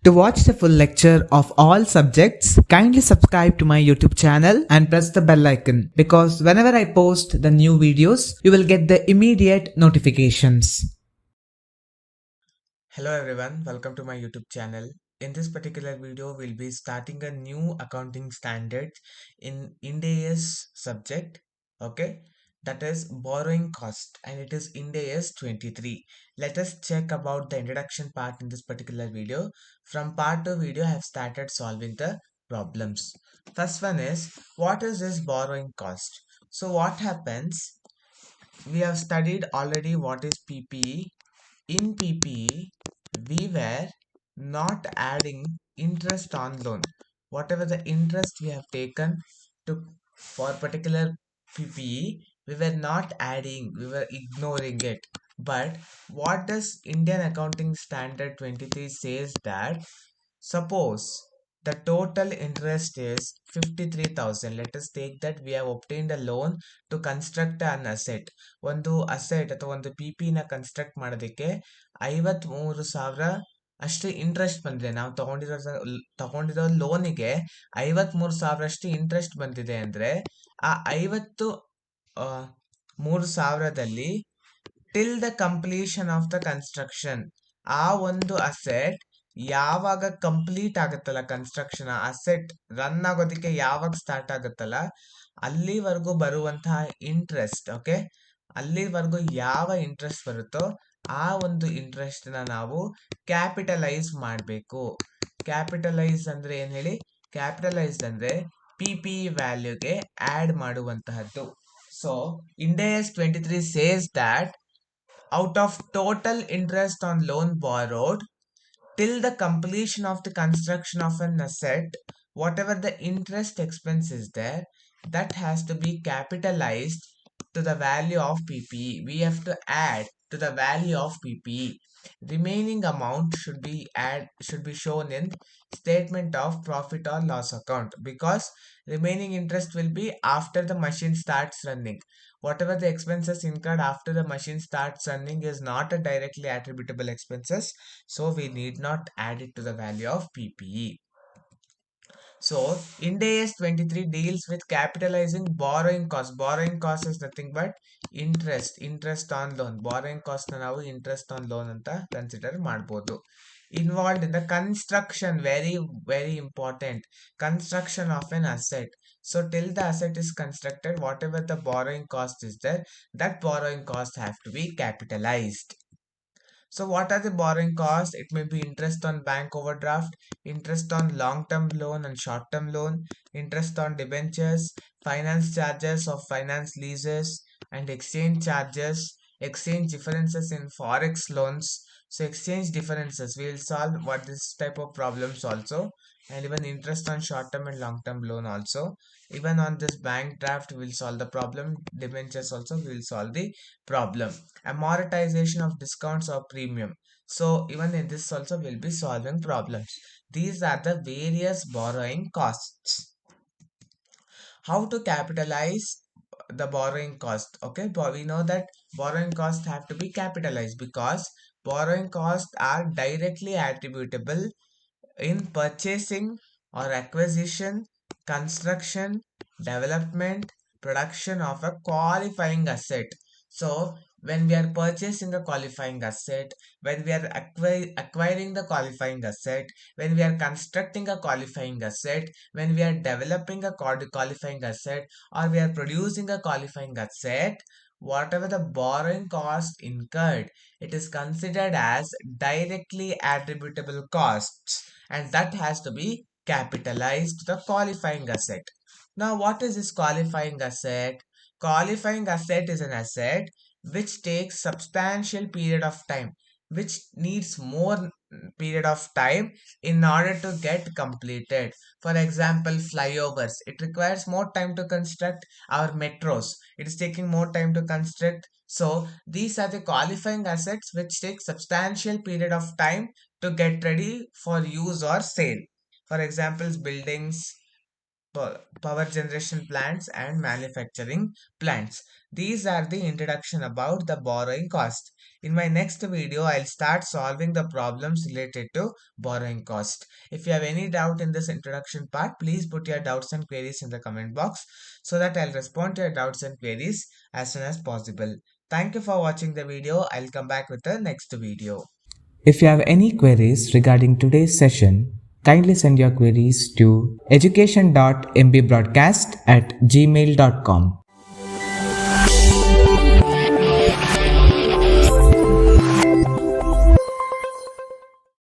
To watch the full lecture of all subjects, kindly subscribe to my YouTube channel and press the bell icon because whenever I post the new videos, you will get the immediate notifications. Hello everyone, welcome to my YouTube channel. In this particular video, we'll be starting a new accounting standard in IND AS subject, okay? That is borrowing cost and it is IND AS 23. Let us check about the introduction part in this particular video. From part 2 video, I have started solving the problems. First one is, what is this borrowing cost? So what happens? We have studied already what is PPE. In PPE, we were not adding interest on loan. Whatever the interest we have taken to for particular PPE, we were not adding, we were ignoring it. But what does Indian Accounting Standard 23 says that suppose the total interest is 53,000. Let us take that we have obtained a loan to construct an asset. ಒಂದು asset ಅಥವಾ ಒಂದು P P ನ construct ಮಾಡೋದಕ್ಕೆ 53,000 ಅಷ್ಟು interest ಬಂದಿದೆ. ನಾವು ತಗೊಂಡಿರೋ ಲೋನಿಗೆ 53,000 ಅಷ್ಟು ಇಂಟ್ರೆಸ್ಟ್ ಬಂದಿದೆ ಅಂದ್ರೆ ಆ 53,000ದಲ್ಲಿ till the completion of the construction ಆ ಒಂದು ಅಸೆಟ್ ಯಾವಾಗ ಕಂಪ್ಲೀಟ್ ಆಗುತ್ತಲ್ಲ ಕನ್ಸ್ಟ್ರಕ್ಷನ್ ಅಸೆಟ್ ರನ್ ಆಗೋದಕ್ಕೆ ಯಾವಾಗ ಸ್ಟಾರ್ಟ್ ಆಗುತ್ತಲ್ಲ ಅಲ್ಲಿವರೆಗೂ ಬರುವಂತಹ ಇಂಟ್ರೆಸ್ಟ್ ಓಕೆ ಅಲ್ಲಿವರೆಗೂ ಯಾವ ಇಂಟ್ರೆಸ್ಟ್ ಬರುತ್ತೋ ಆ ಒಂದು ಇಂಟ್ರೆಸ್ಟ್ ನ ನಾವು ಕ್ಯಾಪಿಟಲೈಸ್ ಮಾಡಬೇಕು. ಕ್ಯಾಪಿಟಲೈಸ್ ಅಂದ್ರೆ ಏನ್ ಹೇಳಿ? ಕ್ಯಾಪಿಟಲೈಸ್ ಅಂದ್ರೆ ಪಿ ಪಿ ವ್ಯಾಲ್ಯೂಗೆ ಆಡ್ ಮಾಡುವಂತಹದ್ದು. So Ind AS 23 says that out of total interest on loan borrowed till the completion of the construction of an asset, whatever the interest expense is there, that has to be capitalized to the value of PPE. We have to add to the value of PPE. Remaining amount should be shown in statement of profit or loss account because remaining interest will be after the machine starts running. Whatever the expenses incurred after the machine starts running is not a directly attributable expenses, so we need not add it to the value of PPE. So Ind AS 23 deals with capitalizing borrowing cost. Borrowing cost is nothing but interest on loan. Borrowing cost na ನಾವು interest on loan ಅಂತ consider ಮಾಡಬಹುದು. Involved in the construction, very important, construction of an asset. So till the asset is constructed, whatever the borrowing cost is there, that borrowing cost have to be capitalized. So what are the borrowing costs? It may be interest on bank overdraft, interest on long-term loan and short-term loan, interest on debentures, finance charges of finance leases, and exchange charges, exchange differences in forex loans. So exchange differences, we will solve what this type of problems also, and even interest on short-term and long-term loan also. Even on this bank draft, we will solve the problem. Debentures also, we will solve the problem. Amortization of discounts or premium. So even in this also we'll be solving problems. These are the various borrowing costs. How to capitalize the borrowing cost? Okay, but we know that borrowing costs have to be capitalized because borrowing costs are directly attributable in purchasing or acquisition, construction, development, production of a qualifying asset. So, when we are purchasing a qualifying asset, when we are acquiring the qualifying asset, when we are constructing a qualifying asset, when we are developing a qualifying asset, or we are producing a qualifying asset, whatever the borrowing cost incurred, it is considered as directly attributable costs and that has to be capitalized to the qualifying asset. Now, what is this qualifying asset? Qualifying asset is an asset which takes substantial period of time, which needs more period of time in order to get completed. For example, flyovers. It requires more time to construct. Our metros. It is taking more time to construct. So these are the qualifying assets which take substantial period of time to get ready for use or sale. For example, buildings, power generation plants and manufacturing plants. These are the introduction about the borrowing cost. In my next video, I'll start solving the problems related to borrowing cost. If you have any doubt in this introduction part, please put your doubts and queries in the comment box so that I'll respond to your doubts and queries as soon as possible. Thank you for watching the video. I'll come back with the next video. If you have any queries regarding today's session, kindly send your queries to education.mbroadcast@gmail.com.